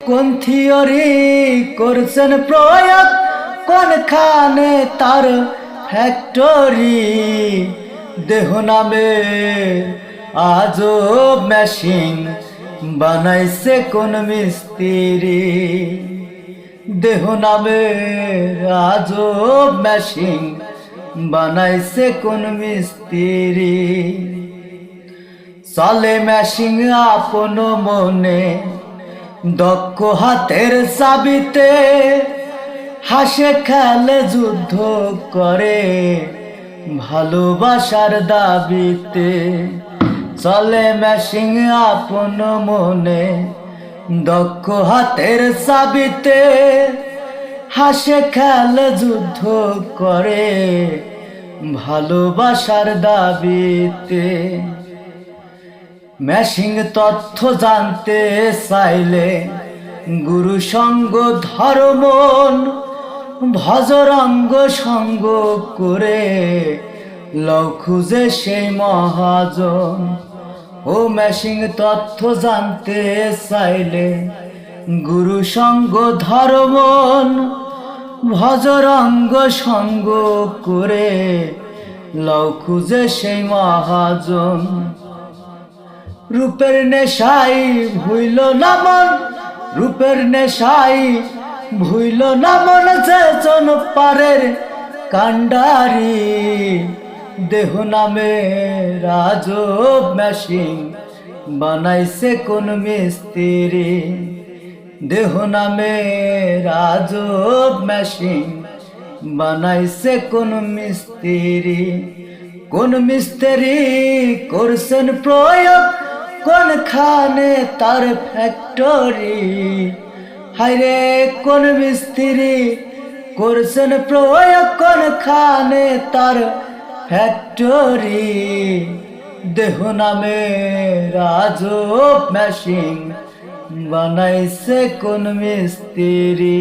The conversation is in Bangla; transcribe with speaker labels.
Speaker 1: কোন থিওরি করছেন প্রয়োগ, কোনখানে তার ফ্যাক্টরি? দেহ নামে আজব মেশিন বানাইছে কোন মিস্ত্রি? দেহ নামে আজব মেশিন বানাইছে কোন মিস্ত্রি? চলে মেশিন আপন মনে, দক্ষ হাতের চাবিতে, হাসে খেলে যুদ্ধ করে ভালোবাসার দাবিতে। চলে মেশিন আপন মনে, দক্ষ হাতের চাবিতে, হাসে খেলে যুদ্ধ করে ভালোবাসার দাবিতে। মেশিন তথ্য জানতে চাইলে গুরু সঙ্গ ধর্ম, ভজরঙ্গ সঙ্গ করে লও খুঁজে সেই মহাজন। ও মেশিন তথ্য জানতে চাইলে গুরু সঙ্গ ধর্ম, ভজরঙ্গ সঙ্গ করে লও খুঁজে সেই মহাজন। রূপের নেশাই ভুইল না মন, রূপের নেশাই ভুইল না মন, যে জন পারের কান্ডারি। দেহ নামে আজব মেশিন বানাইছে কোন মিস্ত্রি? দেহ নামে আজব মেশিন বানাইছে কোন মিস্ত্রি? কোন মিস্ত্রি করছেন প্রয়োগ, কোনখানে তার ফ্যাক্টরি? হায়রে কোন মিস্ত্রি করছেন প্রয়োগ, কোনখানে তার ফ্যাক্টরি? দেহ নামে আজব মেশিন বানাইছে কোন মিস্ত্রি?